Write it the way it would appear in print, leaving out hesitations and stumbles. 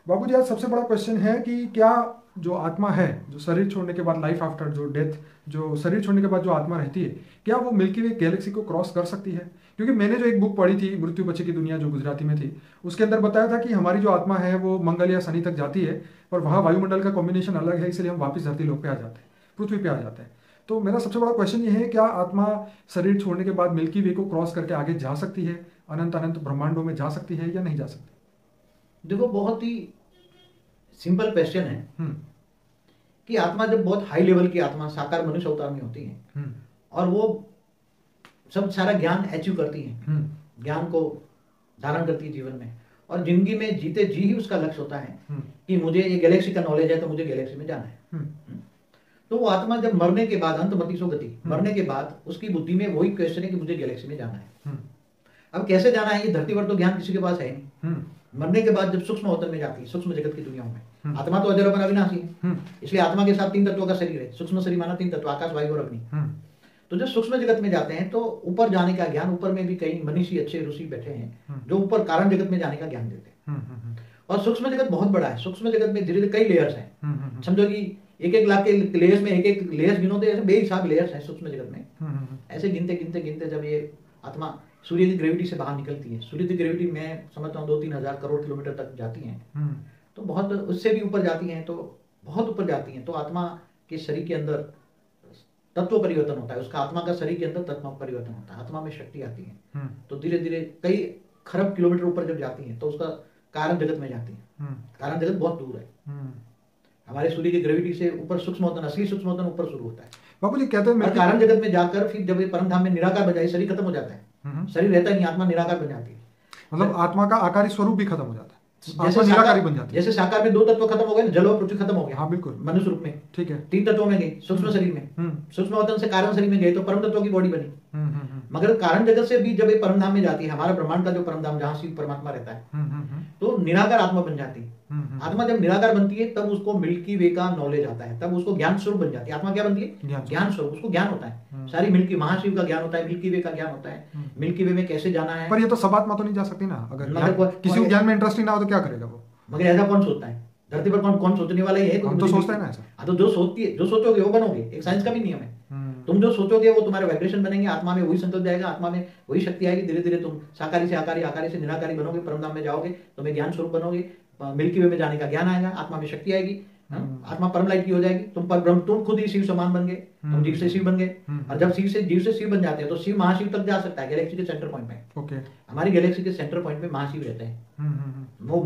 बाबू जी, आज सबसे बड़ा क्वेश्चन है कि क्या जो आत्मा है, जो शरीर छोड़ने के बाद, लाइफ आफ्टर जो डेथ, जो शरीर छोड़ने के बाद जो आत्मा रहती है, क्या वो मिल्की वे गैलेक्सी को क्रॉस कर सकती है? क्योंकि मैंने जो एक बुक पढ़ी थी, मृत्यु पछी की दुनिया, जो गुजराती में थी, उसके अंदर बताया था कि हमारी जो आत्मा है वो मंगल या शनि तक जाती है, और वहाँ वायुमंडल का कॉम्बिनेशन अलग है, इसलिए हम वापस धरती लोक पे आ जाते हैं, पृथ्वी पे आ जाते हैं। तो मेरा सबसे बड़ा क्वेश्चन ये है, क्या आत्मा शरीर छोड़ने के बाद मिल्की वे को क्रॉस करके आगे जा सकती है, अनंत अनंत ब्रह्मांडों में जा सकती है या नहीं जा सकती? देखो, बहुत ही सिंपल क्वेश्चन है हम्म। कि आत्मा जब बहुत हाई लेवल की आत्मा साकार मनुष्य अवतार में होती है और वो सब सारा ज्ञान अचीव करती है, ज्ञान को धारण करती है जीवन में, और जिंदगी में जीते जी ही उसका लक्ष्य होता है कि मुझे ये गैलेक्सी का नॉलेज है तो मुझे गैलेक्सी में जाना है। तो वो आत्मा जब मरने के बाद, अंतमति सो गति, मरने के बाद उसकी बुद्धि में वही क्वेश्चन है कि मुझे गैलेक्सी में जाना है। अब कैसे जाना है, ये धरती पर तो ज्ञान किसी के पास है नहीं। मरने के बाद जब सूक्ष्म अवतन में जाती है, सूक्ष्म जगत की दुनिया में, आत्मा तो अजर अविनाशी है, इसलिए आत्मा के साथ 3 तत्वों का शरीर है। सूक्ष्म शरीर माना 3 तत्व, आकाश, वायु और अग्नि। तो जब सूक्ष्म जगत में जाते हैं तो ऊपर जाने का ज्ञान, ऊपर में भी कई मनीषी अच्छे ऋषि बैठे हैं जो ऊपर कारण जगत में जाने का ज्ञान देते हैं। और सूक्ष्म जगत बहुत बड़ा है। सूक्ष्म जगत में धीरे धीरे कई लेयर्स हैं। समझो कि 1-1 लाख के लेयर्स में 1-1 लेयर्स गिनो तो ऐसे बेहिसाब लेयर्स हैं सूक्ष्म जगत में। ऐसे गिनते गिनते गिनते जब ये आत्मा सूर्य की ग्रेविटी से बाहर निकलती है, सूर्य की ग्रेविटी मैं समझता हूँ 2-3 हजार करोड़ किलोमीटर तक जाती हैं, तो बहुत उससे भी ऊपर जाती हैं, तो बहुत ऊपर जाती हैं। तो आत्मा के शरीर के अंदर तत्व परिवर्तन होता है, उसका आत्मा का शरीर के अंदर तत्व परिवर्तन होता है, आत्मा में शक्ति आती है। तो धीरे धीरे कई खरब किलोमीटर ऊपर जब जाती है तो उसका कारण जगत में जाती है। कारण जगत बहुत दूर है, हमारे सूर्य की ग्रेविटी से ऊपर सूक्ष्म असली सूक्ष्म ऊपर शुरू होता है। बाबू जी कहते हैं कारण जगत में जाकर फिर जब ये परम धाम में निराकार बन जाए, शरीर खत्म हो जाता है, शरीर रहता नहीं, आत्मा निराकार बन जाती है। मतलब आत्मा का आकारी स्वरूप भी खत्म हो जाता है, आत्मा निराकारी बन जाती है। जैसे साकार में 2 तत्व खत्म हो गए, जल और पृथ्वी खत्म हो गया। हाँ बिल्कुल, मनुष्य रूप में ठीक है 3 तत्वों में गए, सूक्ष्म शरीर में, सूक्ष्म अवतन से कारण शरीर में गए तो परम तत्वों की बॉडी बनी। मगर कारण जगत से भी जब ये परम धाम में जाती है, हमारा ब्रह्मांड का जो परम धाम जहाँ शिव परमात्मा रहता है, तो निराकार आत्मा बन जाती है। आत्मा जब निराकार बनती है तब उसको मिल्की वे का नॉलेज आता है, तब उसको ज्ञान स्वरूप बन जाती है। आत्मा क्या बनती है? ज्ञान स्वरूप, उसको ज्ञान होता है, सारी मिल्की महाशिव का ज्ञान होता है, मिल्की वे का ज्ञान होता है, मिल्की वे में कैसे जाना है। पर ये तो सब आत्मा तो नहीं जा सकती ना, अगर किसी को ज्ञान में इंटरेस्ट ही ना हो तो क्या करेगा वो? मगर ऐसा कौन सोचता है धरती पर? कौन सोचने वाला ही है? हम तो सोचते हैं ना ऐसा। तो जो सोचोगे वो बनोगे, एक साइंस का भी नियम है। तुम जो सोचोगे वो तुम्हारे वाइब्रेशन बनेंगे, आत्मा में वही संकल्प जाएगा, आत्मा में वही शक्ति आएगी। धीरे धीरे तुम साकारी से आकारी, आकारी से निराकारी बनोगे, परमधाम में जाओगे, तुम्हें ज्ञान स्वरूप बनोगे, मिल्की वे में जाने का ज्ञान आएगा, आत्मा में शक्ति आएगी, आत्मा परम लाइट की हो जाएगी, तुम पर ब्रह्म, तुम खुद ही शिव समान बन गए, तुम जीव से शिव बन गए। और जब जीव से शिव बन जाते हैं तो शिव महाशिव तक जा सकता है, गैलेक्सी के सेंटर पॉइंट में। ओके, हमारी गैलेक्सी के सेंटर पॉइंट में महाशिव रहते हैं। वो